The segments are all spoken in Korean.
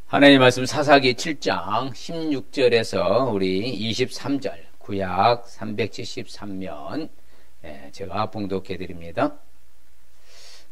하나님 말씀 사사기 7장 16절에서 우리 23절 구약 373면 제가 봉독해 드립니다.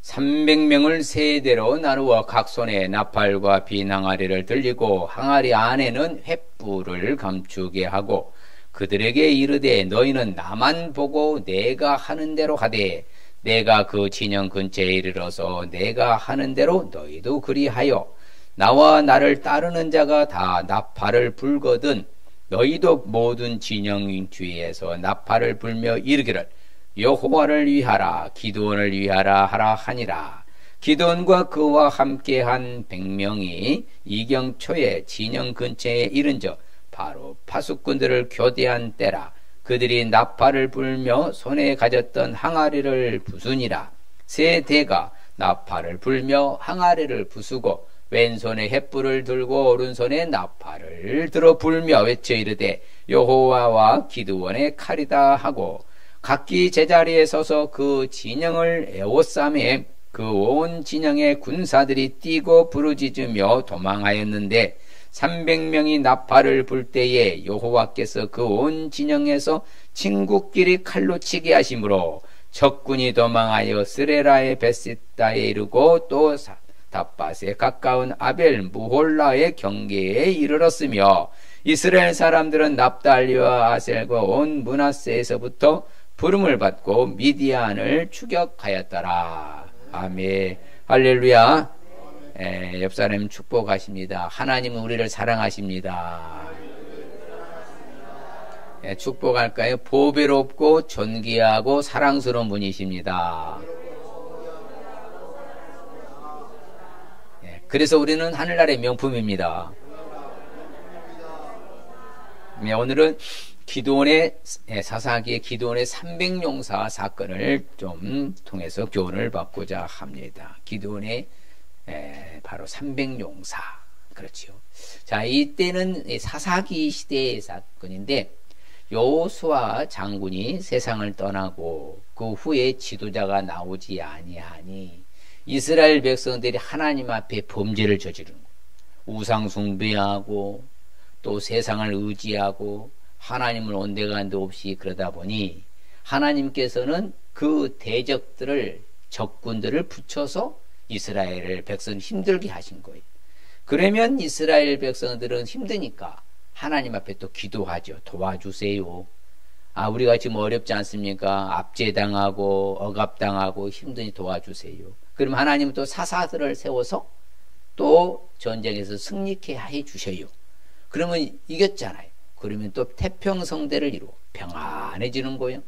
300명을 세대로 나누어 각 손에 나팔과 빈 항아리를 들리고 항아리 안에는 횃불을 감추게 하고 그들에게 이르되 너희는 나만 보고 내가 하는 대로 하되 내가 그 진영 근처에 이르러서 내가 하는 대로 너희도 그리하여 나와 나를 따르는 자가 다 나팔을 불거든 너희도 모든 진영 뒤에서 나팔을 불며 이르기를 여호와를 위하라 기드온을 위하라 하라 하니라. 기드온과 그와 함께한 100명이 이경초에 진영 근처에 이른저 바로 파수꾼들을 교대한 때라. 그들이 나팔을 불며 손에 가졌던 항아리를 부수니라. 세 대가 나팔을 불며 항아리를 부수고 왼손에 횃불을 들고 오른손에 나팔을 들어 불며 외쳐 이르되 여호와와 기드온의 칼이다 하고 각기 제자리에 서서 그 진영을 에워싸매 그 온 진영의 군사들이 뛰고 부르짖으며 도망하였는데 300명이 나팔을 불 때에 여호와께서 그 온 진영에서 친구끼리 칼로 치게 하심으로 적군이 도망하여 스레라의 베시다에 이르고 또 답밭에 가까운 아벨 무홀라의 경계에 이르렀으며 이스라엘 사람들은 납달리와 아셀과 온 므낫세에서부터 부름을 받고 미디안을 추격하였더라. 아멘. 할렐루야. 옆 사람 축복하십니다. 하나님은 우리를 사랑하십니다. 축복할까요? 보배롭고 존귀하고 사랑스러운 분이십니다. 그래서 우리는 하늘나라의 명품입니다. 오늘은 기드온의 사사기의 기드온의 300용사 사건을 좀 통해서 교훈을 받고자 합니다. 기드온의 바로 300용사. 그렇지요. 자, 이때는 사사기 시대의 사건인데 여호수아 장군이 세상을 떠나고 그 후에 지도자가 나오지 아니하니 이스라엘 백성들이 하나님 앞에 범죄를 저지르는 거예요. 우상 숭배하고 또 세상을 의지하고 하나님을 온데간데 없이 그러다 보니 하나님께서는 그 대적들을 적군들을 붙여서 이스라엘 백성을 힘들게 하신 거예요. 그러면 이스라엘 백성들은 힘드니까 하나님 앞에 또 기도하죠. 도와주세요. 우리가 지금 어렵지 않습니까? 압제당하고 억압당하고 힘드니 도와주세요. 그럼 하나님은 또 사사들을 세워서 또 전쟁에서 승리케 해 주셔요. 그러면 이겼잖아요. 그러면 또 태평성대를 이루고 평안해지는 거예요.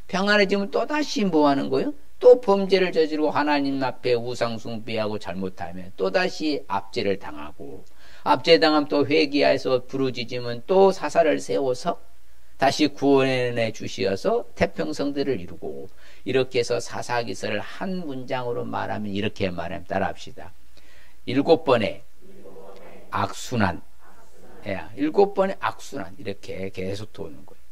평안해지면 또다시 뭐 하는 거예요? 또 범죄를 저지르고 하나님 앞에 우상숭배하고 잘못하면 또다시 압제를 당하고 압제당하면 또 회개해서 부르짖으면 또 사사를 세워서 다시 구원해 주시어서 태평성대를 이루고 이렇게 해서 사사기서를 한 문장으로 말하면 이렇게 말하면 따라합시다. 7번의 악순환. 7번의 악순환. 이렇게 계속 도는 거예요.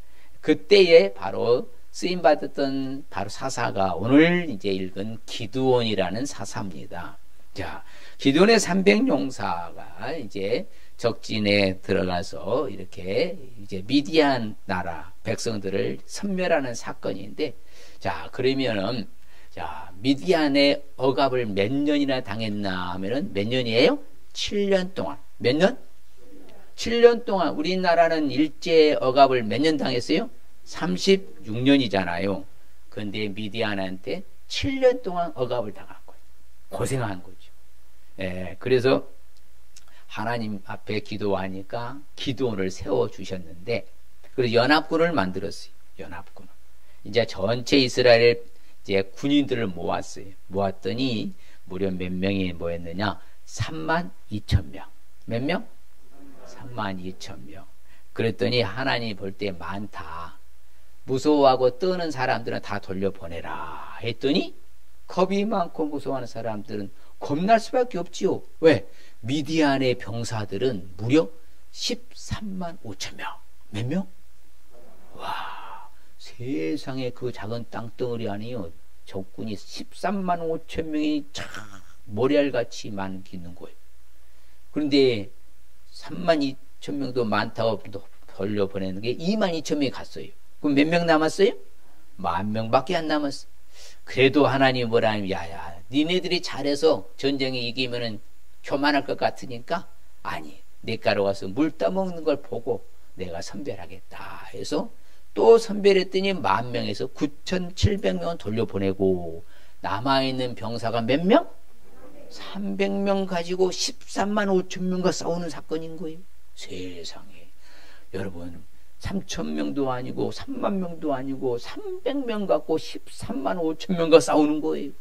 그때에 바로 쓰임받았던 바로 사사가 오늘 이제 읽은 기드온이라는 사사입니다. 자, 기드온의 300용사가 이제 적진에 들어가서 이렇게 이제 미디안 나라 백성들을 섬멸하는 사건인데, 자, 그러면은, 자, 미디안의 억압을 몇 년이나 당했나 하면은 몇 년이에요? 7년 동안. 몇 년? 7년 동안. 우리나라는 일제 억압을 몇 년 당했어요? 36년이잖아요. 근데 미디안한테 7년 동안 억압을 당한 거예요. 고생한 거죠. 그래서 하나님 앞에 기도하니까 기드온을 세워주셨는데, 그래서 연합군을 만들었어요. 연합군. 이제 전체 이스라엘 이제 군인들을 모았어요. 모았더니 무려 몇 명이 모였느냐? 32,000명. 몇 명? 32,000명. 그랬더니 하나님이 볼 때 많다. 무서워하고 떠는 사람들은 다 돌려보내라 했더니 겁이 많고 무서워하는 사람들은 겁날 수밖에 없지요. 왜? 미디안의 병사들은 무려 13만 5천 명. 몇 명? 와, 세상에 그 작은 땅덩어리 안에요. 적군이 13만 5천 명이 참 모래알같이 많기는 거예요. 그런데 3만 2천 명도 많다고 돌려보내는 게 2만 2천 명이 갔어요. 그럼 몇 명 남았어요? 10,000명밖에 안 남았어. 그래도 하나님 뭐라 하면 야야 니네들이 잘해서 전쟁에 이기면은 교만할 것 같으니까 아니 내 가로 와서 물 따먹는 걸 보고 내가 선별하겠다 해서 또 선별했더니 10,000명에서 9,700명은 돌려보내고 남아있는 병사가 몇 명? 300명 가지고 13만 5천 명과 싸우는 사건인 거예요. 세상에 여러분 3,000명도 아니고 3만 명도 아니고 300명 갖고 13만 5천 명과 싸우는 거예요.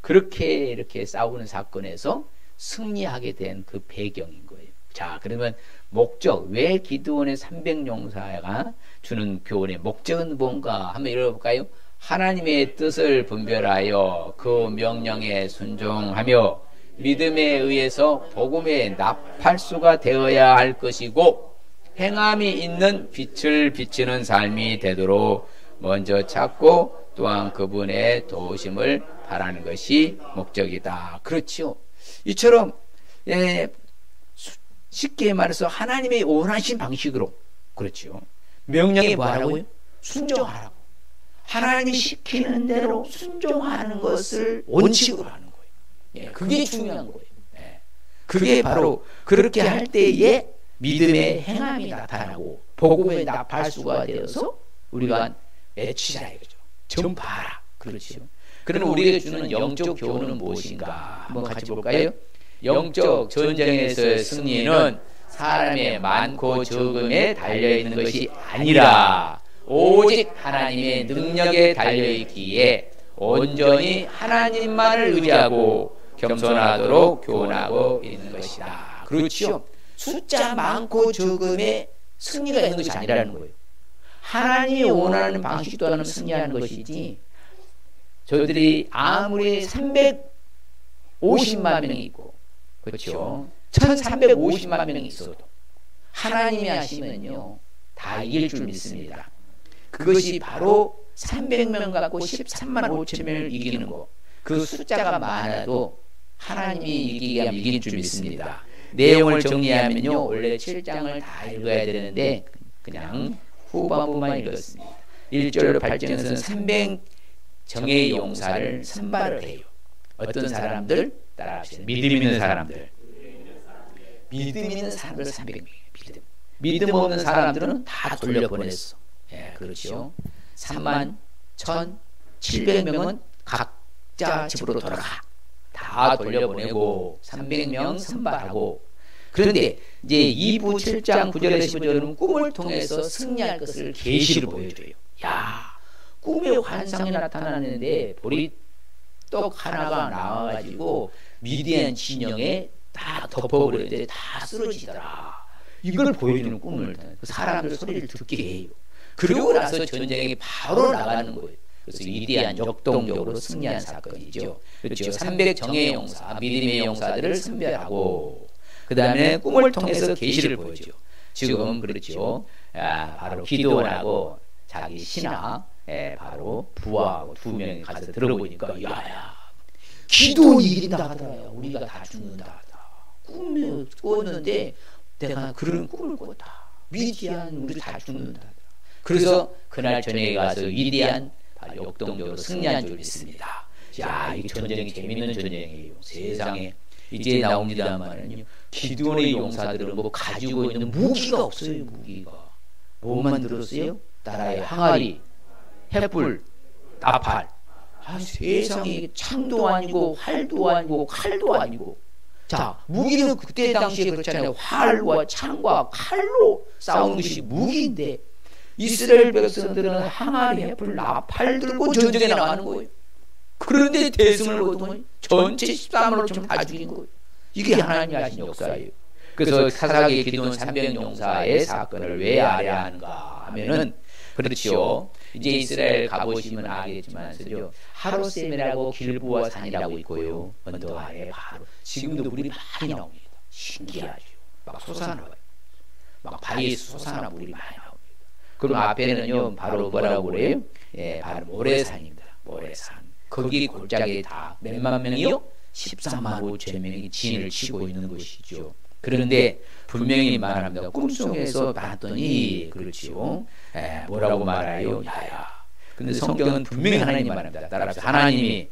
그렇게 이렇게 싸우는 사건에서 승리하게 된 그 배경인 거예요. 자, 그러면 목적, 왜 기드온의 300용사가 주는 교훈의 목적은 뭔가 한번 읽어볼까요? 하나님의 뜻을 분별하여 그 명령에 순종하며 믿음에 의해서 복음의 나팔수가 되어야 할 것이고 행함이 있는 빛을 비치는 삶이 되도록 먼저 찾고 또한 그분의 도우심을 바라는 것이 목적이다. 그렇지요. 이처럼 쉽게 말해서 하나님의 원하신 방식으로 그렇지요. 명령이 뭐라고요? 순종하라고. 하나님이 시키는 대로 순종하는 것을 원칙으로 하는 거예요. 그게 중요한 거예요. 그게 바로 그렇게 할 때에 믿음의 행함이 나타나고 복음의 나팔수가 되어서 우리가 외치자 이거죠. 전파하라. 그렇죠. 그러면 우리에게 주는 영적 교훈은 무엇인가? 한번 같이 볼까요? 영적 전쟁에서의 승리는 사람의 많고 적음에 달려있는 것이 아니라 오직 하나님의 능력에 달려있기에 온전히 하나님만을 의지하고 겸손하도록 교훈하고 있는 것이다. 그렇죠. 숫자 많고 적음에 승리가 있는 것이 아니라는 거예요. 하나님이 원하는 방식도 하는 승리하는 것이지 저들이 아무리 350만 명이 있고 그렇죠. 1350만 명이 있어도 하나님이 하시면요 다 이길 줄 믿습니다. 그것이 바로 300명 갖고 13만 5천 명을 이기는 거. 그 숫자가 많아도 하나님이 이기게 하면 이길 줄 믿습니다. 내용을 정리하면요 원래 7장을 다 읽어야 되는데 그냥 후반부만 읽었습니다. 1절로 8절에서는 300 정예의 용사를 선발을 해요. 어떤 사람들? 따라합시다. 믿음 있는 사람들. 믿음 있는 사람들 300명이에요. 믿음 없는 사람들은 다 돌려보냈어. 예, 그렇죠. 31,700명은 각자 집으로 돌아가. 다 돌려보내고 300명 선발하고. 그런데 이제 2부 7장 9절에 15절은 꿈을 통해서 승리할 것을 계시를 보여줘요. 야, 꿈의 환상이 나타나는데 보리떡 하나가 나와가지고 미디안 진영에 다 덮어버렸는데 다 쓰러지더라. 이걸 보여주는 꿈을 사람들 소리를 듣게 해요. 그러고 나서 전쟁에 바로 나가는 거예요. 그래서 위대한 역동적으로 승리한 사건이죠. 그렇죠. 300 정예의 용사, 믿음의 용사들을 선별하고 그 다음에 꿈을 통해서 계시를 보여줘. 지금 그렇죠. 바로 기드온하고 자기 신하 바로 부하하고 2명이 가서 들어보니까 야야 기도원이 이긴다 하더라요. 우리가 다 죽는다 하더라. 꿈을 꿨는데 내가 그런 꿈을 꿨다. 위대한 우리 다 죽는다 하더라. 그래서 그날 저녁에 가서 위대한 역동적으로 승리한 줄 믿습니다. 야, 이 전쟁이 재밌는 전쟁이에요. 세상에 이제 나옵니다만은요. 기드온의 용사들은 뭐 가지고 있는 무기가 없어요. 무기가 뭐만 들었어요? 따라요. 항아리, 횃불, 나팔. 세상에 창도 아니고 활도 아니고 칼도 아니고. 자, 무기는 그때 당시에 그렇잖아요. 활과 창과 칼로 싸우는 것이 무기인데 이스라엘 백성들은 항아리, 횃불, 나팔 들고 전쟁에 나가는 거예요. 그런데 대승을 거두면 전체 13만 5천 다 죽인 거예요. 이게 하나님이 하신 역사예요. 그래서 사사기의 기드온 300용사의 사건을 왜 알아야 하는가 하면은 그렇죠. 이제 이스라엘 가보시면 알겠지만 하로셈이라고 길보아 산이라고 있고요. 언덕 아래 바로 지금도 물이 많이 나옵니다. 신기하죠. 막 솟아나요. 막 바위에서 솟아나 물이 많이 나옵니다. 그럼 앞에는요 바로 뭐라고 그래요? 예, 바로 모래산입니다. 모래산. 거기 골짜기에 다 몇만 명이요? 13만 5천 명이 진을 치고 있는 것이죠. 그런데 분명히 말합니다. 꿈속에서 봤더니 그렇지요. 뭐라고 말해요? 야야. 근데 성경은 분명히 하나님이 말합니다. 따라합시다. 하나님이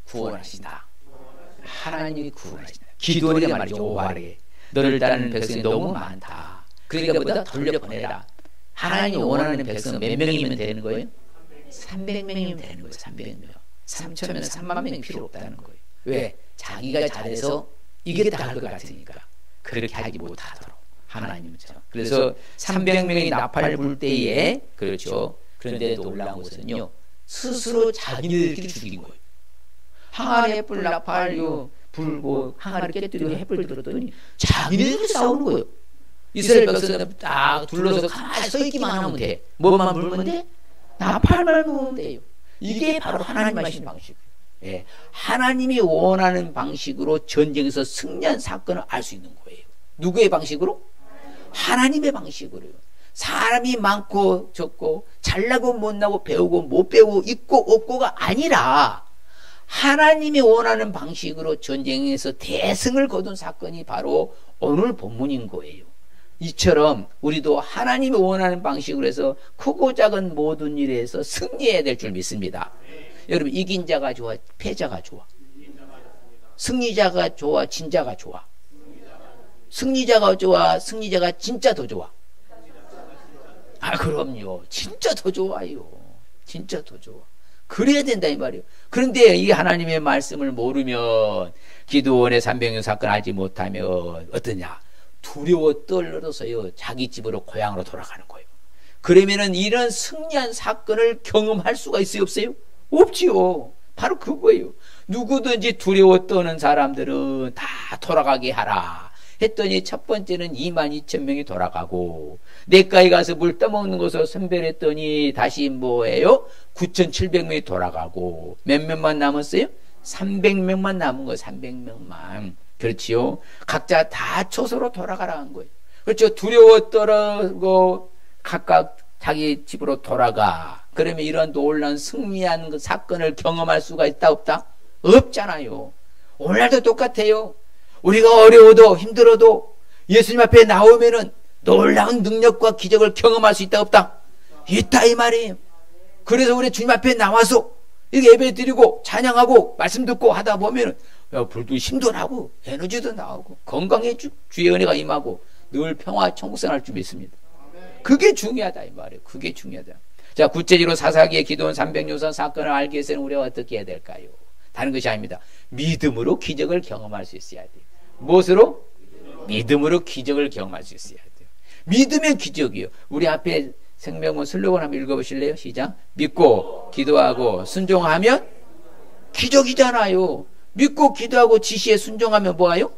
구원하신다. 하나님이 구원하신다. 기도하게 말이죠. 오바르게. 너를 따르는 백성이 너무 많다. 그러니까 뭐다? 돌려보내라. 하나님이 원하는 백성은 몇 명이면 되는 거예요? 300명이면 되는 거예요. 300명. 3천명, 3만 명 필요 없다는 거예요. 왜? 자기가 잘해서 이기겠다 할 것 같으니까. 그렇게 하지 못하도록 하나님처럼. 그래서 300명이 나팔 불 때에 그렇죠. 그런데 놀라운 것은요, 스스로 자기네들끼리 죽인 거예요. 항아리 햇불 나팔요 불고 항아리 깨뜨리고 햇불 들었더니 자기네들끼리 싸우는 거예요. 이스라엘 백성들 딱 둘러서 가만히 서 있기만 하면 돼. 뭐만 불면 돼? 나팔만 불면 돼요. 이게 바로 하나님 하시는 방식이에요. 예, 하나님이 원하는 방식으로 전쟁에서 승리한 사건을 알 수 있는 거예요. 누구의 방식으로? 하나님의 방식으로요. 사람이 많고 적고 잘나고 못나고 배우고 못 배우고 있고 없고가 아니라 하나님이 원하는 방식으로 전쟁에서 대승을 거둔 사건이 바로 오늘 본문인 거예요. 이처럼 우리도 하나님이 원하는 방식으로 해서 크고 작은 모든 일에서 승리해야 될 줄 믿습니다. 여러분, 이긴 자가 좋아, 패자가 좋아? 승리자가 좋아, 진자가 좋아? 승리자가 좋아, 승리자가 진짜 더 좋아? 아, 그럼요. 진짜 더 좋아요. 진짜 더 좋아. 그래야 된다 이 말이에요. 그런데 이 하나님의 말씀을 모르면, 기드온의 300년 사건 알지 못하면 어떠냐? 두려워 떨어서요 자기 집으로 고향으로 돌아가는 거예요. 그러면은 이런 승리한 사건을 경험할 수가 있어요, 없어요? 없지요. 바로 그거예요. 누구든지 두려워 떠는 사람들은 다 돌아가게 하라 했더니 첫 번째는 22,000명이 돌아가고, 냇가에 가서 물 떠먹는 것을 선별했더니 다시 뭐예요? 9,700명이 돌아가고, 몇 명만 남았어요? 300명만 남은 거예요. 300명만. 그렇지요. 각자 다 초소로 돌아가라 한 거예요. 그렇죠. 두려워 떨고 각각 자기 집으로 돌아가. 그러면 이런 놀라운 승리한 그 사건을 경험할 수가 있다 없다? 없잖아요. 오늘도 똑같아요. 우리가 어려워도 힘들어도 예수님 앞에 나오면은 놀라운 능력과 기적을 경험할 수 있다 없다? 있다 이 말이에요. 그래서 우리 주님 앞에 나와서 이렇게 예배 드리고 찬양하고 말씀 듣고 하다 보면은 불도 힘도 나고 에너지도 나오고 건강해지고 주의 은혜가 임하고 늘 평화 청구생활할 줄 믿습니다. 그게 중요하다 이 말이에요. 그게 중요하다. 자, 구체적으로 사사기의 기드온 300요선 사건을 알기 위해서는 우리가 어떻게 해야 될까요? 다른 것이 아닙니다. 믿음으로 기적을 경험할 수 있어야 돼요. 무엇으로? 믿음으로 기적을 경험할 수 있어야 돼요. 믿으면 기적이요. 우리 앞에 생명문 슬로건 한번 읽어보실래요? 시작. 믿고 기도하고 순종하면 기적이잖아요. 믿고 기도하고 지시에 순종하면 뭐예요?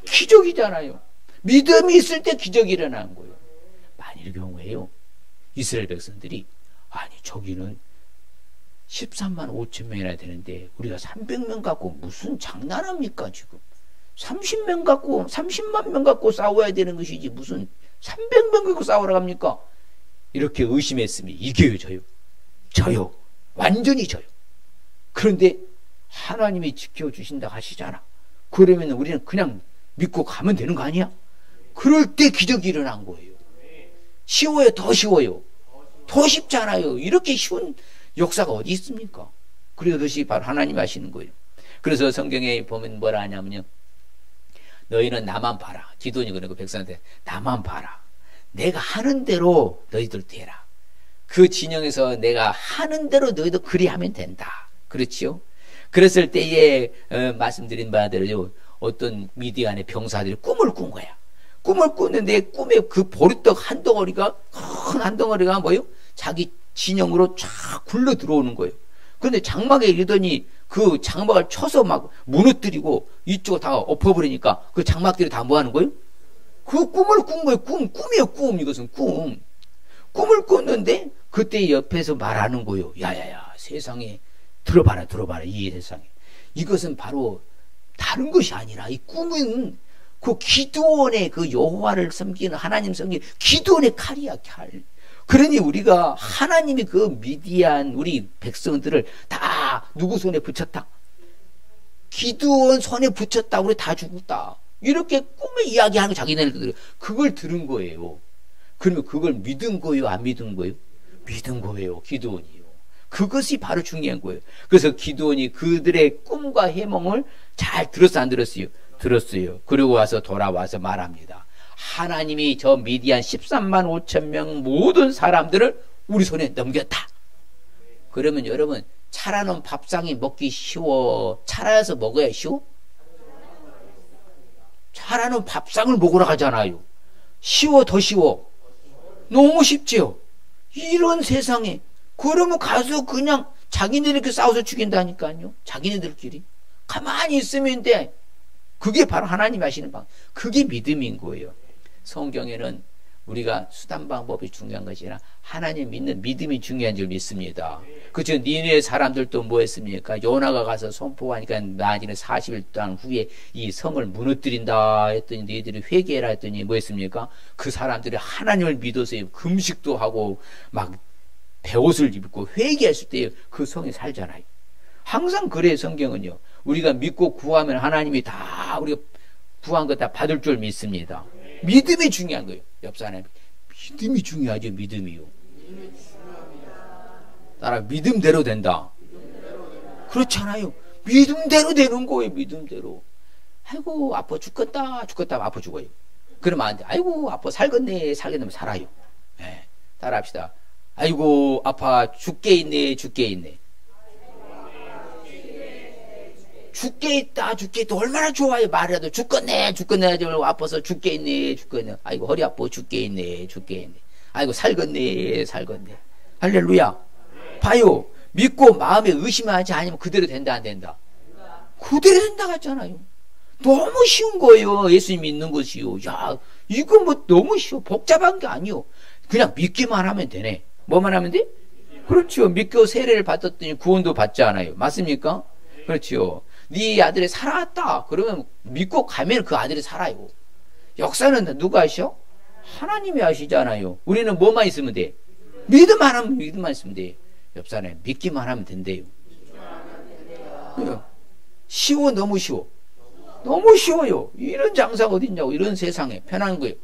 기적이잖아요. 믿음이 있을 때 기적이 일어나는 거예요. 만일 경우에요, 이스라엘 백성들이 아니 저기는 13만 5천 명이나 되는데 우리가 300명 갖고 무슨 장난합니까 지금? 30명 갖고 30만 명 갖고 싸워야 되는 것이지 무슨 300명 갖고 싸우러 갑니까? 이렇게 의심했으면 이겨요. 저요. 완전히 저요. 그런데 하나님이 지켜주신다 하시잖아. 그러면 우리는 그냥 믿고 가면 되는 거 아니야? 그럴 때 기적이 일어난 거예요. 쉬워요? 더 쉬워요? 더 쉽잖아요. 이렇게 쉬운 역사가 어디 있습니까? 그것이 바로 하나님 하시는 거예요. 그래서 성경에 보면 뭐라 하냐면요, 너희는 나만 봐라. 기도원이 그러고 백성한테 나만 봐라. 내가 하는 대로 너희들도 해라. 그 진영에서 내가 하는 대로 너희도 그리하면 된다. 그렇지요? 그랬을 때에 말씀드린 바대로 어떤 미디안의 병사들이 꿈을 꾼 거야. 꿈을 꿨는데 꿈에 그 보리떡 한 덩어리가, 큰 한 덩어리가 뭐예요? 자기 진영으로 쫙 굴러 들어오는 거예요. 그런데 장막에 이르더니 그 장막을 쳐서 막 무너뜨리고 이쪽을 다 엎어버리니까 그 장막들이 다 뭐 하는 거예요? 그 꿈을 꾼 거예요. 꿈이에요, 꿈. 이것은 꿈. 꿈을 꿨는데 그때 옆에서 말하는 거예요. 야야야, 세상에 들어봐라. 이 세상에. 이것은 바로 다른 것이 아니라 이 꿈은 그 기드온의 그 여호와를 섬기는 하나님 섬기는 기드온의 칼이야, 칼. 그러니 우리가 하나님이 그 미디안 우리 백성들을 다 누구 손에 붙였다? 기드온 손에 붙였다. 우리 다 죽었다. 이렇게 꿈에 이야기하는 거 자기네들 그걸 들은 거예요. 그러면 그걸 믿은 거예요? 안 믿은 거예요? 믿은 거예요. 기드온이요. 그것이 바로 중요한 거예요. 그래서 기드온이 그들의 꿈과 해몽을 잘 들었어, 안 들었어요? 들었어요. 그리고 와서 돌아와서 말합니다. 하나님이 저 미디안 13만 5천 명 모든 사람들을 우리 손에 넘겼다. 그러면 여러분, 차려놓은 밥상이 먹기 쉬워? 차려서 먹어야 쉬워? 차려놓은 밥상을 먹으러 가잖아요. 쉬워, 더 쉬워? 너무 쉽지요. 이런 세상에. 그러면 가서 그냥 자기네들끼리 이렇게 싸워서 죽인다니까요. 자기네들끼리. 가만히 있으면 돼. 그게 바로 하나님이 하시는 방. 그게 믿음인 거예요. 성경에는 우리가 수단 방법이 중요한 것이 아니라 하나님 믿는 믿음이 중요한 줄 믿습니다. 그죠? 니네 사람들도 뭐 했습니까? 요나가 가서 선포하니까 나중에 40일 동안 후에 이 성을 무너뜨린다 했더니 너희들이 회개해라 했더니 뭐 했습니까? 그 사람들이 하나님을 믿어서 금식도 하고 막 베옷을 입고 회개했을 때 그 성이 살잖아요. 항상 그래요. 성경은요. 우리가 믿고 구하면 하나님이 다 우리가 구한 거 다 받을 줄 믿습니다. 믿음이 중요한 거예요. 옆 사람이 믿음이 중요하죠. 믿음이요. 따라 믿음대로 된다. 그렇잖아요. 믿음대로 되는 거예요. 믿음대로. 아이고 아파 죽겠다 아파 죽어요. 그러면 안 돼. 아이고 아파 살겠네 살아요. 네. 따라합시다. 아이고 아파 죽게 있네. 죽게 있다 얼마나 좋아요. 말이라도 죽겠네 아파서 죽게 있네. 아이고 허리 아파 죽게 있네. 아이고 살겠네. 할렐루야. 봐요. 믿고 마음에 의심하지 않으면 그대로 된다 안 된다? 그대로 된다 같잖아요. 너무 쉬운 거예요. 예수님 믿는 것이요. 야 이거 뭐 너무 쉬워. 복잡한 게 아니요. 그냥 믿기만 하면 되네. 뭐만 하면 돼? 그렇죠. 믿고 세례를 받았더니 구원도 받지 않아요. 맞습니까? 그렇죠. 네 아들이 살아왔다. 그러면 믿고 가면 그 아들이 살아요. 역사는 누가 하셔? 하나님이 하시잖아요. 우리는 뭐만 있으면 돼? 믿음만 있으면 돼. 옆 사람에 믿기만 하면 된대요. 쉬워. 너무 쉬워요. 이런 장사가 어딨냐고. 이런 세상에 편한 거예요.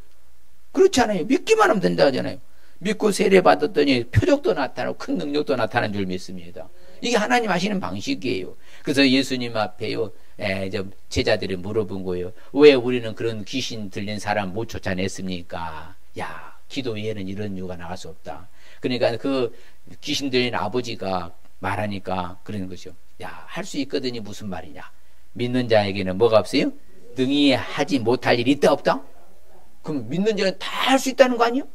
그렇지 않아요. 믿기만 하면 된다 하잖아요. 믿고 세례 받았더니 표적도 나타나고 큰 능력도 나타나는 줄 믿습니다. 이게 하나님 하시는 방식이에요. 그래서 예수님 앞에요, 제자들이 물어본 거예요. 왜 우리는 그런 귀신 들린 사람 못 쫓아냈습니까? 야, 기도 외에는 이런 이유가 나갈 수 없다. 그러니까 그 귀신 들린 아버지가 말하니까 그러는 거죠. 야, 할 수 있거든요. 무슨 말이냐? 믿는 자에게는 뭐가 없어요? 능히 하지 못할 일이 있다 없다? 그럼 믿는 자는 다 할 수 있다는 거 아니에요?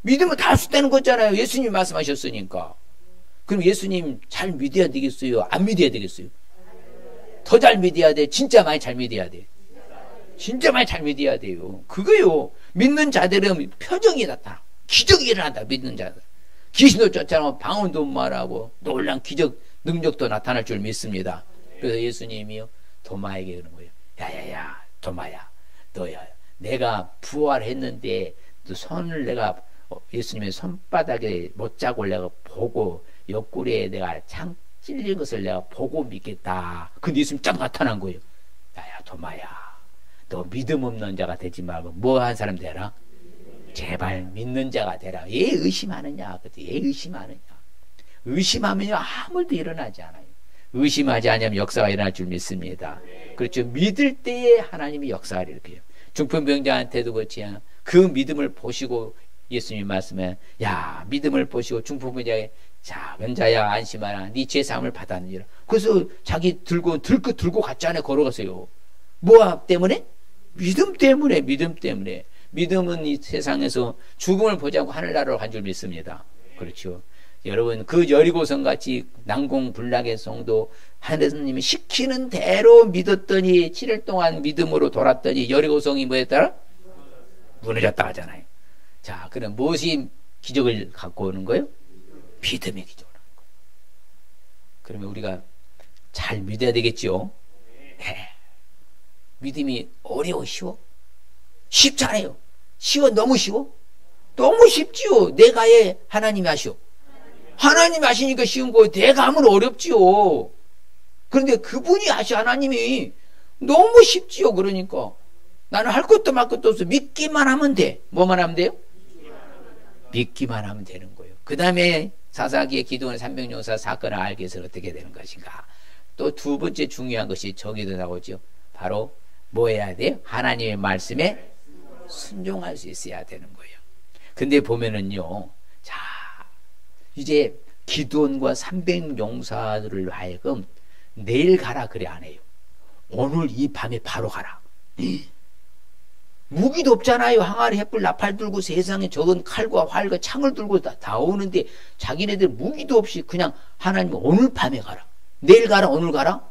믿으면 다 할 수 있다는 거잖아요. 예수님이 말씀하셨으니까. 그럼 예수님 잘 믿어야 되겠어요? 안 믿어야 되겠어요? 더 잘 믿어야 돼? 진짜 많이 잘 믿어야 돼? 진짜 많이 잘 믿어야 돼요. 그거요. 믿는 자들은 표정이 나타나. 기적이 일어난다. 믿는 자들. 귀신도 쫓아나고 방언도 말하고 놀란 기적 능력도 나타날 줄 믿습니다. 그래서 예수님이요 도마에게 그러는 거예요. 야야야 도마야 너야 내가 부활했는데 너 손을 내가 예수님의 손바닥에 못자국을 내가 보고 옆구리에 내가 창 찔린 것을 내가 보고 믿겠다. 근데 예수님 딱 나타난 거예요. 야야 도마야 너 믿음 없는 자가 되지 말고 뭐 한 사람 되라? 제발 믿는 자가 되라. 왜 의심하느냐? 왜 의심하느냐? 의심하면요 아무것도 일어나지 않아요. 의심하지 않으면 역사가 일어날 줄 믿습니다. 그렇죠. 믿을 때에 하나님이 역사를 일으켜요. 중풍병자한테도 그렇지. 그 믿음을 보시고 예수님이 말씀해 야 믿음을 보시고 중풍병자에게 자 병자야 안심하라 네 죄사함을 받았느니라. 그래서 자기 들고 갔잖아요. 걸어가세요. 뭐 때문에? 믿음 때문에. 믿음은 이 세상에서 죽음을 보지 않고 하늘나라로 간 줄 믿습니다. 그렇죠. 여러분 그 여리고성 같이 난공불락의 성도 하느님이 시키는 대로 믿었더니 7일 동안 믿음으로 돌았더니 여리고성이 뭐였더라? 무너졌다 하잖아요. 자 그럼 무엇이 기적을 갖고 오는 거예요? 믿음의 기적을 하는 거예요. 그러면 우리가 잘 믿어야 되겠죠. 네. 믿음이 어려워 쉬워? 쉽지 않아요. 쉬워? 너무 쉬워? 너무 쉽지요. 내가 해 하나님이 하시오. 하나님이 하시니까 쉬운 거예요. 내가 하면 어렵지요. 그런데 그분이 하시 하나님이 너무 쉽지요. 그러니까 나는 할 것도 말 것도 없어. 믿기만 하면 돼. 뭐만 하면 돼요? 믿기만 하면 되는 거예요. 그 다음에 사사기의 기도원 300용사 사건을 알기 위해서 어떻게 되는 것인가. 또 두 번째 중요한 것이 저기도 나오죠. 바로 뭐 해야 돼요? 하나님의 말씀에 순종할 수 있어야 되는 거예요. 근데 보면은요, 자, 이제 기드온과 300용사들을 하여금 내일 가라 그래 안 해요. 오늘 이 밤에 바로 가라. 무기도 없잖아요. 항아리 횃불 나팔 들고 세상에 적은 칼과 활과 창을 들고 다 오는데 자기네들 무기도 없이 그냥 하나님 오늘 밤에 가라. 내일 가라, 오늘 가라?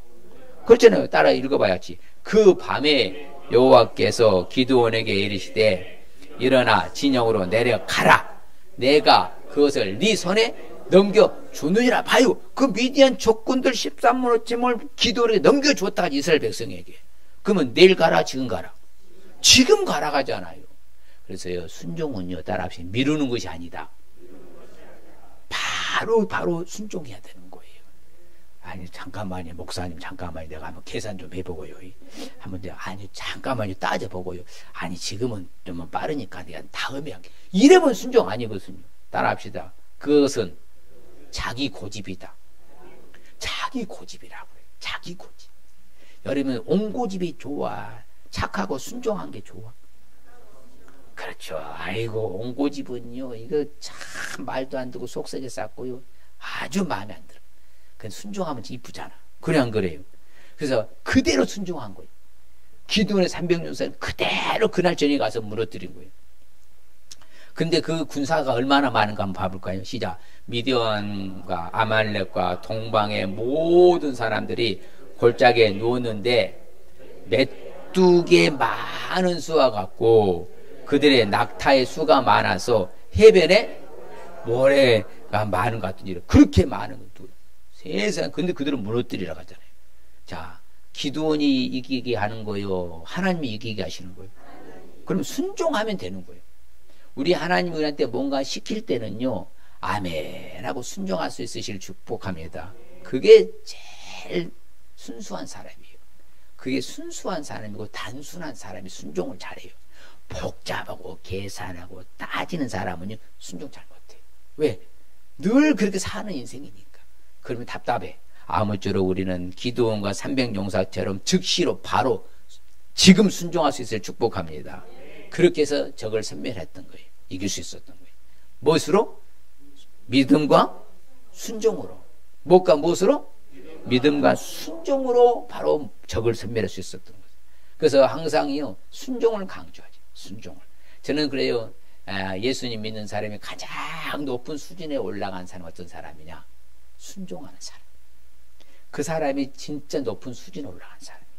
그렇잖아요. 따라 읽어봐야지. 그 밤에 여호와께서 기드온에게 이르시되 일어나 진영으로 내려가라. 내가 그것을 네 손에 넘겨주느니라. 봐요. 그 미디안 적군들 13만 5천을 기드온에게 넘겨주었다. 이스라엘 백성에게. 그러면 내일 가라, 지금 가라? 지금 가라 가잖아요. 그래서요, 순종은요, 따라합시다. 미루는 것이 아니다. 바로 순종해야 되는 거예요. 아니, 잠깐만요, 목사님, 잠깐만요. 내가 한번 계산 좀 해보고요. 한번 내가, 아니, 잠깐만요, 따져보고요. 아니, 지금은 좀 빠르니까 내가 다음에 할게. 이러면 순종 아니거든요. 따라합시다. 그것은 자기 고집이다. 자기 고집이라고 해요. 자기 고집. 여러분, 온 고집이 좋아. 착하고 순종한 게 좋아. 그렇죠. 아이고, 온 고집은요, 이거 참 말도 안 듣고 속썩여 쌓고요. 아주 마음에 안 들어. 그 순종하면 이쁘잖아. 그래 안 그래요? 그래서 그대로 순종한 거예요. 기드온의 300용사는 그대로 그날 저녁에 가서 무너뜨린 거예요. 근데 그 군사가 얼마나 많은가 한번 봐볼까요? 시작. 미디안과 아말렉과 동방의 모든 사람들이 골짜기에 누웠는데 메뚜기의 많은 수와 같고 그들의 낙타의 수가 많아서 해변에 모래가 많은 것 같은 일. 그렇게 많은 것도 세상. 근데 그들은 무너뜨리라고 하잖아요. 자, 기드온이 이기게 하는 거요, 하나님이 이기게 하시는 거예요. 그럼 순종하면 되는 거예요. 우리 하나님이 우리한테 뭔가 시킬 때는요, 아멘 하고 순종할 수 있으시길 축복합니다. 그게 제일 순수한 사람이에요. 그게 순수한 사람이고 단순한 사람이 순종을 잘해요. 복잡하고 계산하고 따지는 사람은요, 순종 잘 못해요. 왜? 늘 그렇게 사는 인생이니까. 그러면 답답해. 아무쪼록 우리는 기드온과 300용사처럼 즉시로 바로 지금 순종할 수 있을 축복합니다. 그렇게 해서 적을 섬멸했던 거예요. 이길 수 있었던 거예요. 무엇으로? 믿음과 순종으로. 무엇과 무엇으로? 믿음과 순종으로 바로 적을 섬멸할 수 있었던 거예요. 그래서 항상요, 순종을 강조하죠. 순종을. 저는 그래요. 예수님 믿는 사람이 가장 높은 수준에 올라간 사람은 어떤 사람이냐? 순종하는 사람. 그 사람이 진짜 높은 수준에 올라간 사람이에요.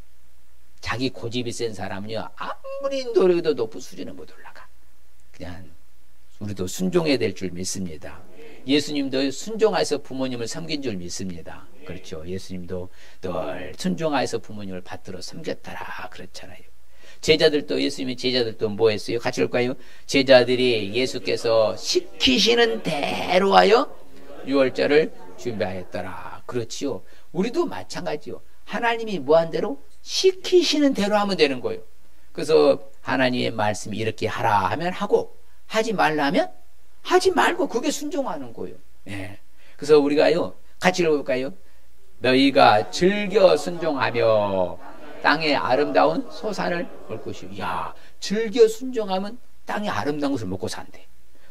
자기 고집이 센 사람은요, 아무리 노력해도 높은 수준에 못 올라가. 그냥 우리도 순종해야 될 줄 믿습니다. 예수님도 순종하여서 부모님을 섬긴 줄 믿습니다. 그렇죠. 예수님도 늘 순종하여서 부모님을 받들어 섬겼더라 그렇잖아요. 제자들도, 예수님의 제자들도 뭐 했어요? 같이 볼까요? 제자들이 예수께서 시키시는 대로 하여 유월절을 준비하였더라. 그렇지요. 우리도 마찬가지요. 하나님이 뭐한 대로 시키시는 대로 하면 되는 거예요. 그래서 하나님의 말씀이 이렇게 하라 하면 하고, 하지 말라 하면 하지 말고, 그게 순종하는 거예요. 네. 그래서 우리가요, 같이 읽어볼까요? 너희가 즐겨 순종하며 땅의 아름다운 소산을 볼 것이요. 야, 즐겨 순종하면 땅의 아름다운 것을 먹고 산대.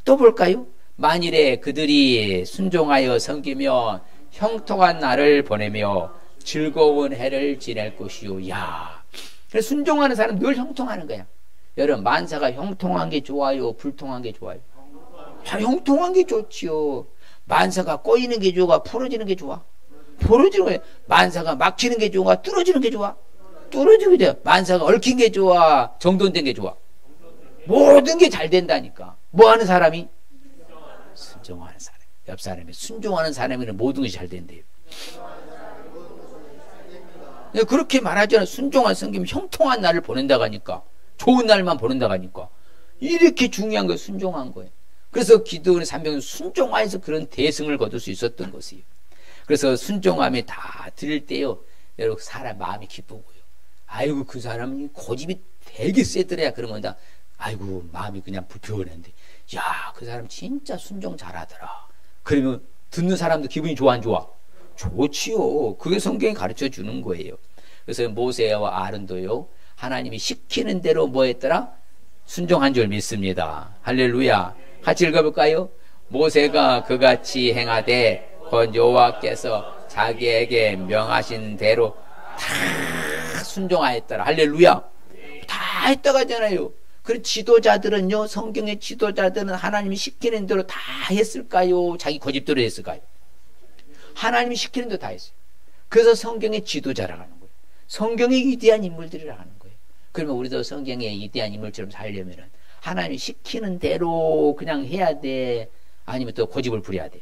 또 볼까요? 만일에 그들이 순종하여 섬기며 형통한 날을 보내며 즐거운 해를 지낼 것이요. 야, 그래서 순종하는 사람 늘 형통하는 거야. 여러분, 만사가 형통한 게 좋아요, 불통한 게 좋아요? 형통한 게 좋지요. 만사가 꼬이는 게 좋아, 풀어지는 게 좋아? 풀어지는 거야. 만사가 막히는 게 좋아, 뚫어지는 게 좋아? 뚫어지게 돼. 만사가 얽힌 게 좋아, 정돈된 게 좋아? 모든 게 잘 된다니까. 뭐 하는 사람이? 순종하는 사람. 옆 사람이 순종하는 사람에는 모든 것이 잘 된대요. 그렇게 말하잖아요. 순종한 성김 형통한 날을 보낸다고 하니까. 좋은 날만 보낸다고 하니까. 이렇게 중요한 거예요. 순종한 거예요. 그래서 기드온의 300은 순종하여서 그런 대승을 거둘 수 있었던 것이에요. 그래서 순종함에 다 들을 때요, 여러분, 사람 마음이 기쁘고요. 아이고 그 사람이 고집이 되게 세더라. 그러면 다 아이고 마음이 그냥 불편한데 야 그 사람 진짜 순종 잘하더라. 그러면 듣는 사람도 기분이 좋아 안 좋아? 좋지요. 그게 성경이 가르쳐 주는 거예요. 그래서 모세와 아론도요 하나님이 시키는 대로 뭐 했더라? 순종한 줄 믿습니다. 할렐루야. 같이 읽어볼까요? 모세가 그같이 행하되 곧 여호와께서 자기에게 명하신 대로 다 순종하였더라. 할렐루야. 다 했다고 하잖아요. 그런 지도자들은요, 성경의 지도자들은 하나님이 시키는 대로 다 했을까요? 자기 고집대로 했을까요? 하나님이 시키는 대로 다 했어요. 그래서 성경의 지도자라고 하는 거예요. 성경의 위대한 인물들이라고 하는 거예요. 그러면 우리도 성경의 위대한 인물처럼 살려면은 하나님이 시키는 대로 그냥 해야 돼? 아니면 또 고집을 부려야 돼?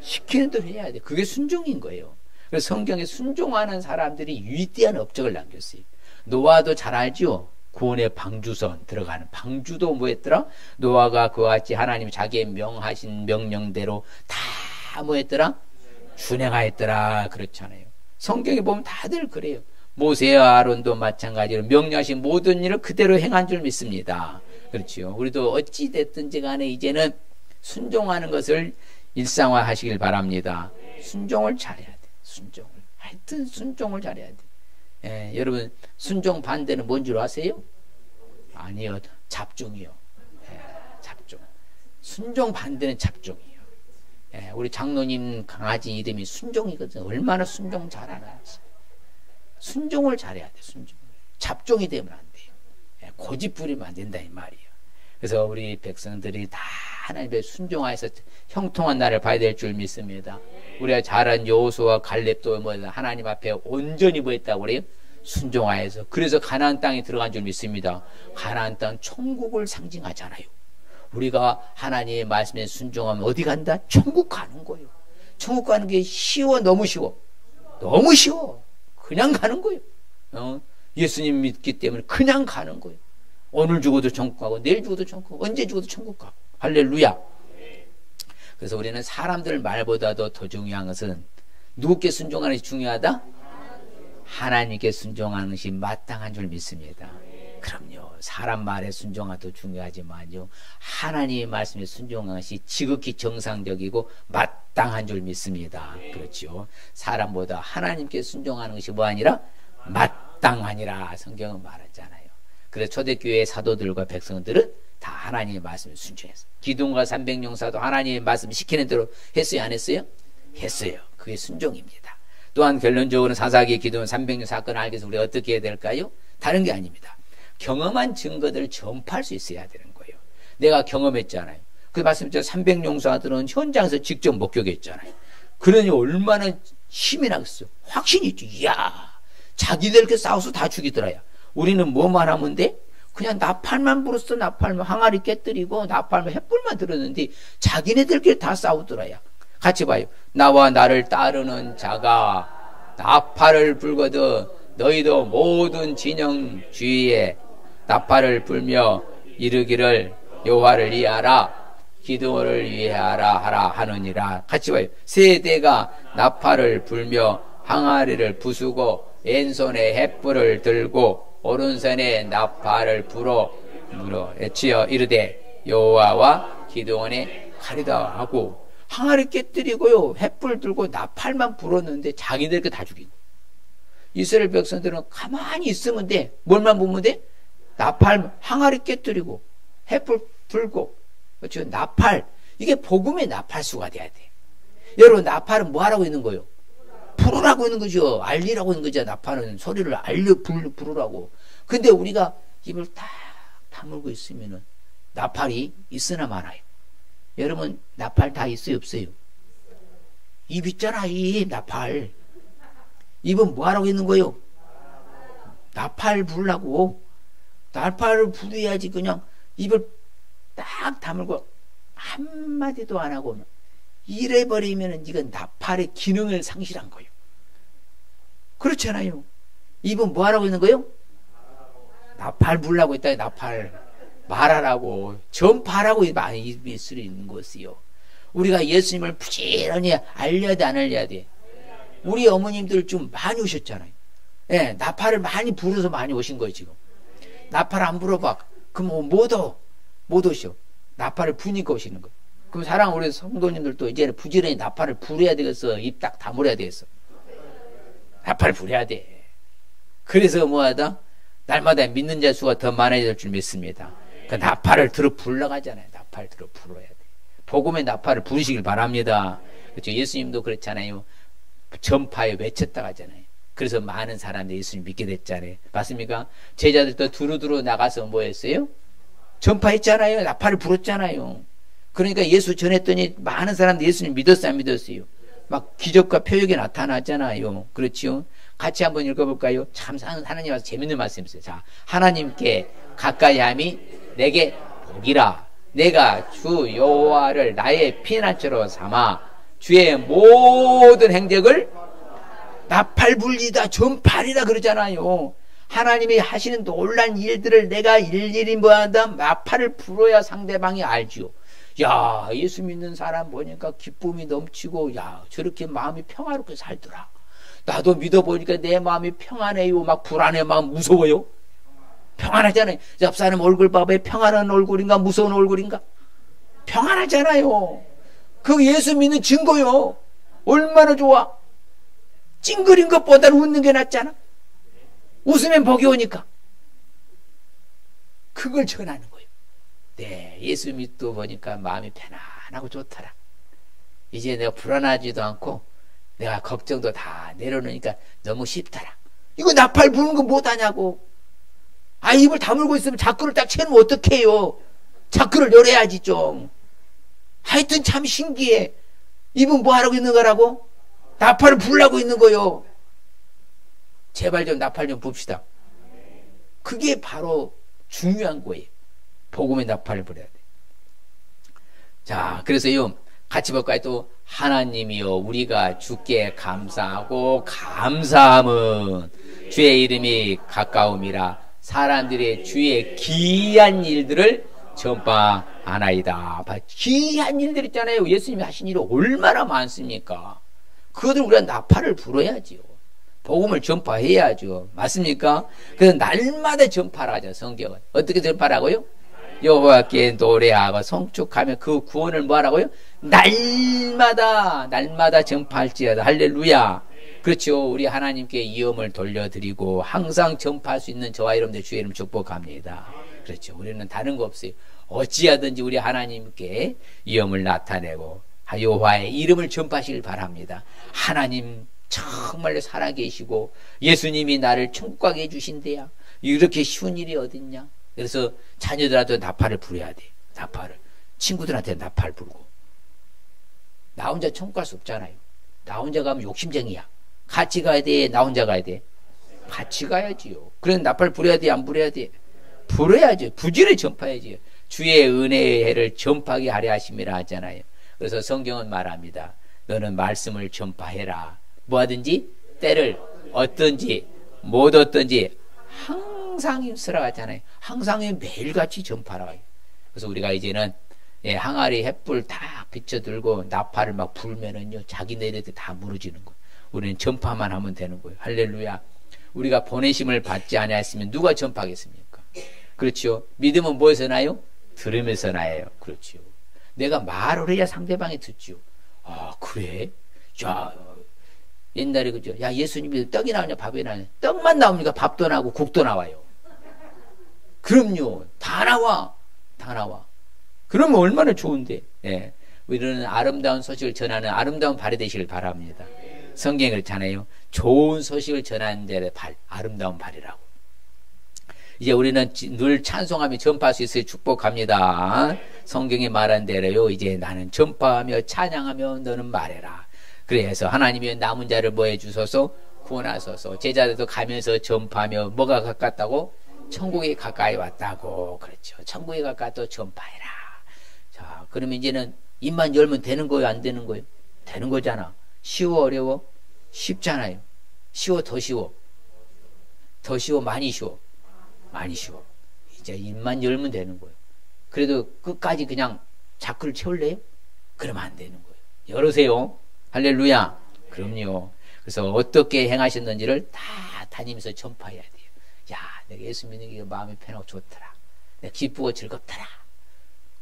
시키는 대로 해야 돼. 그게 순종인 거예요. 그래서 성경에 순종하는 사람들이 위대한 업적을 남겼어요. 노아도 잘 알죠? 구원의 방주선 들어가는 방주도 뭐였더라? 노아가 그와 같이 하나님이 자기의 명하신 명령대로 다 뭐였더라? 준행하였더라. 그렇잖아요. 성경에 보면 다들 그래요. 모세와 아론도 마찬가지로 명령하신 모든 일을 그대로 행한 줄 믿습니다. 그렇죠. 우리도 어찌 됐든지 간에 이제는 순종하는 것을 일상화 하시길 바랍니다. 순종을 잘해야 돼. 순종을. 하여튼 순종을 잘해야 돼. 예, 여러분 순종 반대는 뭔 줄 아세요? 아니요. 잡종이요. 예, 잡종. 순종 반대는 잡종이요. 예, 우리 장로님 강아지 이름이 순종이거든. 얼마나 순종 잘하는지. 순종을 잘해야 돼. 순종. 잡종이 되면 안 돼요. 예, 고집 부리면 안 된다 이 말이에요. 그래서 우리 백성들이 다 하나님의 순종하여서 형통한 날을 봐야 될 줄 믿습니다. 우리가 잘한 여호수아와 갈렙도 뭐 하나님 앞에 온전히 뭐 했다고 그래요? 순종하여서. 그래서 가나안 땅에 들어간 줄 믿습니다. 가나안 땅 천국을 상징하잖아요. 우리가 하나님의 말씀에 순종하면 어디 간다? 천국 가는 거예요. 천국 가는 게 쉬워? 너무 쉬워? 너무 쉬워. 그냥 가는 거예요. 예수님 믿기 때문에 그냥 가는 거예요. 오늘 죽어도 천국 가고 내일 죽어도 천국 가고 언제 죽어도 천국 가고. 할렐루야. 그래서 우리는 사람들 말보다도 더 중요한 것은 누구께 순종하는 것이 중요하다? 하나님께 순종하는 것이 마땅한 줄 믿습니다. 그럼요. 사람 말에 순종하도 중요하지만요. 하나님의 말씀에 순종하는 것이 지극히 정상적이고 마땅한 줄 믿습니다. 그렇죠. 사람보다 하나님께 순종하는 것이 뭐 아니라 마땅하니라 성경은 말하잖아요. 그래서 초대교회의 사도들과 백성들은 다 하나님의 말씀을 순종했어요. 기둥과 300용사도 하나님의 말씀 시키는 대로 했어요? 안 했어요? 했어요. 그게 순종입니다. 또한 결론적으로 사사기 기도원 300년 사건을 알기 위해서 우리가 어떻게 해야 될까요? 다른 게 아닙니다. 경험한 증거들을 전파할 수 있어야 되는 거예요. 내가 경험했잖아요. 그 말씀처럼 300용사들은 현장에서 직접 목격했잖아요. 그러니 얼마나 힘이 나겠어. 확신이 있죠. 이야, 자기들끼리 싸워서 다 죽이더라야. 우리는 뭐만 하면 돼? 그냥 나팔만 불었어. 나팔만 항아리 깨뜨리고 나팔만 횃불만 들었는데 자기네들끼리 다 싸우더라야. 같이 봐요. 나와 나를 따르는 자가 나팔을 불거든 너희도 모든 진영 주위에 나팔을 불며 이르기를 여호와를 위하라 기드온을 위하라 하라 하느니라. 같이 봐요. 세대가 나팔을 불며 항아리를 부수고 왼손에 횃불을 들고 오른손에 나팔을 불어 외치어 이르되 여호와와 기드온의 칼이다 하고 항아리 깨뜨리고요 횃불 들고 나팔만 불었는데 자기들께 다 죽이고. 이스라엘 백성들은 가만히 있으면 돼. 뭘만 보면 돼? 나팔 항아리 깨뜨리고 횃불 불고 그렇죠? 나팔. 이게 복음의 나팔수가 돼야 돼. 여러분 나팔은 뭐 하라고 있는 거예요? 부르라고 있는 거죠. 알리라고 있는 거죠. 나팔은 소리를 부르라고. 근데 우리가 입을 딱 다물고 있으면은 나팔이 있으나 마나요. 여러분 나팔 다 있어요 없어요? 입 있잖아. 입 나팔. 입은 뭐 하라고 있는 거예요? 나팔 부르라고. 나팔을 부려야지. 그냥 입을 딱 다물고 한마디도 안 하고 이래버리면 이건 나팔의 기능을 상실한 거예요. 그렇잖아요. 입은 뭐 하라고 있는 거예요? 나팔 부르라고 했다. 나팔 말하라고 전파하라고 입이 쓰여 있는 것이요. 우리가 예수님을 부지런히 알려야 돼 안 알려야 돼? 우리 어머님들 좀 많이 오셨잖아요. 예, 나팔을 많이 불어서 많이 오신 거예요, 지금. 나팔 안 불어봐. 그럼 못 오셔. 나팔을 부니까 오시는 거예요. 그럼 사랑 우리 성도님들도 이제는 부지런히 나팔을 불어야 되겠어. 입 딱 다물어야 되겠어. 나팔을 불어야 돼. 그래서 뭐하다? 날마다 믿는 자 수가 더 많아질 줄 믿습니다. 그 나팔을 들어 불러가잖아요. 나팔 들어 불어야 돼. 복음의 나팔을 부르시길 바랍니다. 그렇죠? 예수님도 그렇잖아요. 전파에 외쳤다 하잖아요. 그래서 많은 사람들이 예수님 믿게 됐잖아요. 맞습니까? 제자들도 두루두루 나가서 뭐 했어요? 전파했잖아요. 나팔을 불었잖아요. 그러니까 예수 전했더니 많은 사람들이 예수님 믿었어요, 안 믿었어요? 막 기적과 표적이 나타났잖아요. 그렇죠? 같이 한번 읽어볼까요? 참 하나님 와서 재밌는 말씀이세요. 자, 하나님께 가까이함이 내게 복이라. 내가 주 여호와를 나의 피난처로 삼아 주의 모든 행적을 나팔 불리다 전파리라 그러잖아요. 하나님이 하시는 놀란 일들을 내가 일일이 뭐한다? 나팔을 불어야 상대방이 알지요. 야, 예수 믿는 사람 보니까 기쁨이 넘치고, 야, 저렇게 마음이 평화롭게 살더라. 나도 믿어보니까 내 마음이 평안해요. 막 불안해, 막 무서워요. 평안하잖아요. 옆 사람 얼굴 봐봐요. 평안한 얼굴인가 무서운 얼굴인가? 평안하잖아요. 그 예수 믿는 증거요. 얼마나 좋아. 찡그린 것보다는 웃는 게 낫잖아. 웃으면 복이 오니까. 그걸 전하는 거예요. 네, 예수 믿고 보니까 마음이 편안하고 좋더라. 이제 내가 불안하지도 않고 내가 걱정도 다 내려놓으니까 너무 쉽더라. 이거 나팔 부는 거 못하냐고. 아, 입을 다물고 있으면 자꾸를 딱 채우면 어떡해요. 자꾸를 열어야지 좀. 하여튼 참 신기해. 입은 뭐 하라고 있는 거라고? 나팔을 불라고 있는 거요. 제발 좀 나팔 좀 붑시다. 그게 바로 중요한 거예요. 복음의 나팔을 불어야 돼. 자, 그래서요, 같이 볼까요? 또, 하나님이여, 우리가 주께 감사하고, 감사함은 주의 이름이 가까움이라 사람들의 주의 귀한 일들을 전파하나이다. 귀한 일들 있잖아요. 예수님이 하신 일이 얼마나 많습니까? 그것을 우리가 나팔을 불어야지요. 복음을 전파해야죠. 맞습니까? 그래서 날마다 전파를 하죠. 성경은. 어떻게 전파라고요? 여호와께 노래하고 송축하며 그 구원을 뭐하라고요? 날마다 전파할지어다. 할렐루야. 그렇죠. 우리 하나님께 이음을 돌려드리고 항상 전파할 수 있는 저와 여러분들 주의 이름 축복합니다. 그렇죠. 우리는 다른 거 없어요. 어찌하든지 우리 하나님께 이음을 나타내고 여호와의 이름을 전파하시길 바랍니다. 하나님 정말로 살아계시고 예수님이 나를 천국 가게 해주신대야. 이렇게 쉬운 일이 어딨냐. 그래서 자녀들한테 나팔을 불어야 돼. 나팔을. 친구들한테 나팔 불고. 나 혼자 천국 갈 수 없잖아요. 나 혼자 가면 욕심쟁이야. 같이 가야 돼? 나 혼자 가야 돼? 같이 가야지요. 그래서 나팔 불어야 돼? 안 불어야 돼? 불어야죠. 부지런히 전파해야지. 주의 은혜의 해를 전파하게 하려 하심이라 하잖아요. 그래서 성경은 말합니다. 너는 말씀을 전파해라. 뭐하든지 때를 얻든지 못 얻든지 항상 힘쓰라 하잖아요. 항상 매일같이 전파라. 그래서 우리가 이제는 항아리 햇불 다 비춰들고 나팔을 막 불면은요 자기네들한테 다 무너지는 거예요. 우리는 전파만 하면 되는 거예요. 할렐루야. 우리가 보내심을 받지 아니하였으면 누가 전파하겠습니까? 그렇죠. 믿음은 뭐에서 나요? 들으면서 나요. 그렇죠. 내가 말을 해야 상대방이 듣죠. 아, 그래? 야, 옛날에 그죠? 야, 예수님이 떡이 나오냐 밥이 나오냐? 떡만 나오니까 밥도 나오고 국도 나와요. 그럼요. 다 나와. 다 나와. 그러면 얼마나 좋은데. 예. 우리는 아름다운 소식을 전하는 아름다운 발이 되시길 바랍니다. 성경이 그렇잖아요. 좋은 소식을 전하는 데 아름다운 발이라고. 이제 우리는 늘 찬송하며 전파할 수 있을 축복합니다. 성경이 말한 대로요. 이제 나는 전파하며 찬양하며 너는 말해라. 그래서 하나님이 남은 자를 뭐 해주소서? 구원하소서. 제자들도 가면서 전파하며 뭐가 가깝다고? 천국이 가까이 왔다고. 그렇죠. 천국이 가까이 전파해라. 자, 그러면 이제는 입만 열면 되는 거예요? 안 되는 거예요? 되는 거잖아. 쉬워? 어려워? 쉽잖아요. 쉬워? 더 쉬워? 더 쉬워? 많이 쉬워? 많이 쉬워. 이제 입만 열면 되는 거예요. 그래도 끝까지 그냥 자꾸를 채울래요? 그러면 안 되는 거예요. 열으세요. 할렐루야. 그럼요. 그래서 어떻게 행하셨는지를 다 다니면서 전파해야 돼요. 야, 내가 예수 믿는 게 마음이 편하고 좋더라. 내가 기쁘고 즐겁더라.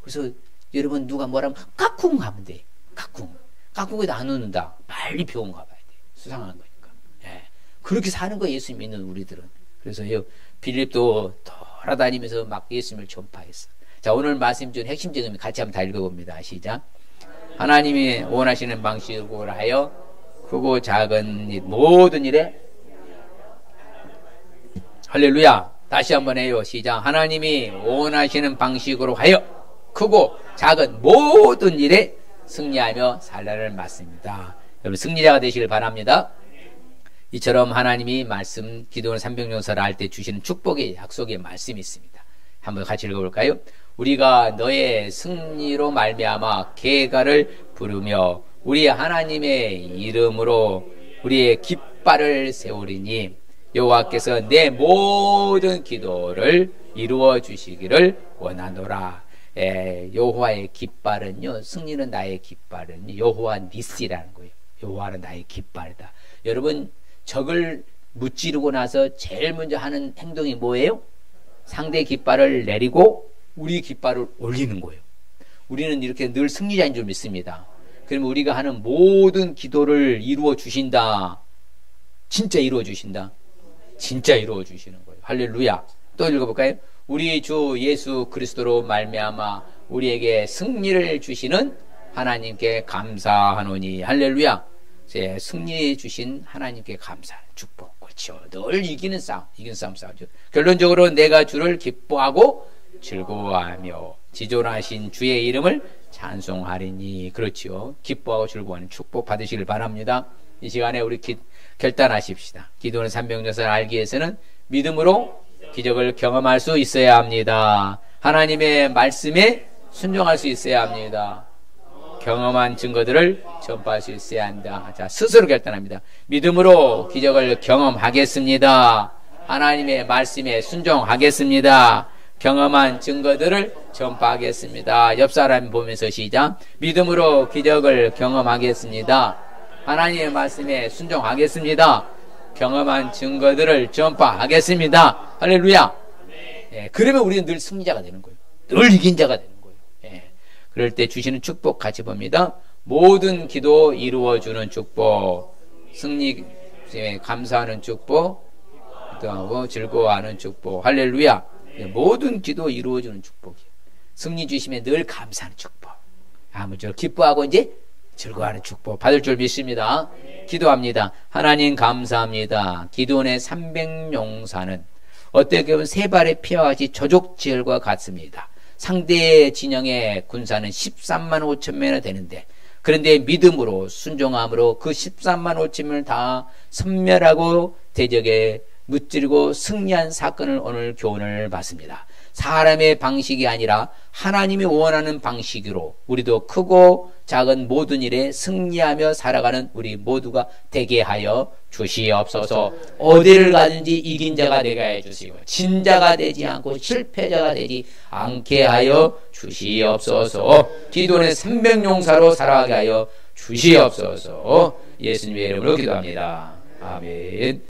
그래서 여러분 누가 뭐라면 까꿍 하면 돼. 까꿍. 까꿍에도 안 웃는다. 빨리 병원 가봐야 돼. 수상한 거니까. 예. 그렇게 사는 거예요, 예수 믿는 우리들은. 그래서요, 빌립도 돌아다니면서 막 예수님을 전파했어. 자, 오늘 말씀 중 핵심적인 같이 한번 다 읽어봅니다. 시작. 하나님이 원하시는 방식으로 하여 크고 작은 일, 모든 일에 할렐루야. 다시 한번 해요. 시작. 하나님이 원하시는 방식으로 하여 크고 작은 모든 일에 승리하며 살라를 맞습니다. 여러분 승리자가 되시길 바랍니다. 이처럼 하나님이 말씀 기도원 300용서를 할 때 주시는 축복의 약속의 말씀이 있습니다. 한번 같이 읽어볼까요? 우리가 너의 승리로 말미암아 계가를 부르며 우리 하나님의 이름으로 우리의 깃발을 세우리니 여호와께서 내 모든 기도를 이루어 주시기를 원하노라. 여호와의 깃발은요, 승리는 나의 깃발은 여호와 니시라는 거예요. 여호와는 나의 깃발이다. 여러분 적을 무찌르고 나서 제일 먼저 하는 행동이 뭐예요? 상대 깃발을 내리고 우리 깃발을 올리는 거예요. 우리는 이렇게 늘 승리자인 줄 믿습니다. 그러면 우리가 하는 모든 기도를 이루어 주신다. 진짜 이루어 주신다. 진짜 이루어 주시는 거예요. 할렐루야. 또 읽어볼까요? 우리 주 예수 그리스도로 말미암아 우리에게 승리를 주시는 하나님께 감사하노니. 할렐루야. 승리 주신 하나님께 감사, 축복. 그렇죠. 늘 이기는 싸움 싸우죠. 결론적으로 내가 주를 기뻐하고 즐거워하며 지존하신 주의 이름을 찬송하리니. 그렇죠. 기뻐하고 즐거워하는 축복 받으시길 바랍니다. 이 시간에 우리 결단하십시다. 기도는 300용서를 알기 위해서는 믿음으로 기적을 경험할 수 있어야 합니다. 하나님의 말씀에 순종할 수 있어야 합니다. 경험한 증거들을 전파할 수 있어야 한다. 자, 스스로 결단합니다. 믿음으로 기적을 경험하겠습니다. 하나님의 말씀에 순종하겠습니다. 경험한 증거들을 전파하겠습니다. 옆 사람 보면서 시작. 믿음으로 기적을 경험하겠습니다. 하나님의 말씀에 순종하겠습니다. 경험한 증거들을 전파하겠습니다. 할렐루야. 그러면 우리는 늘 승리자가 되는 거예요. 늘 이긴 자가 되는 거예요. 그럴 때 주시는 축복 같이 봅니다. 모든 기도 이루어주는 축복, 승리 감사하는 축복, 기도하고 즐거워하는 축복. 할렐루야. 모든 기도 이루어주는 축복이에요. 승리 주시면 늘 감사하는 축복. 아무쪼록 기뻐하고 이제 즐거워하는 축복 받을 줄 믿습니다. 기도합니다. 하나님 감사합니다. 기도원의 300용사는 어떻게 보면 세 발의 피와 같이 저족지혈과 같습니다. 상대 진영의 군사는 13만 5천 명이나 되는데, 그런데 믿음으로 순종함으로 그 13만 5천 명을 다 섬멸하고 대적에 무찌르고 승리한 사건을 오늘 교훈을 받습니다. 사람의 방식이 아니라 하나님이 원하는 방식으로 우리도 크고 작은 모든 일에 승리하며 살아가는 우리 모두가 되게 하여 주시옵소서. 어디를 가든지 이긴 자가 되게 해 주시고 진자가 되지 않고 실패자가 되지 않게 하여 주시옵소서. 기도는 300용사로 살아가게 하여 주시옵소서. 예수님의 이름으로 기도합니다. 아멘.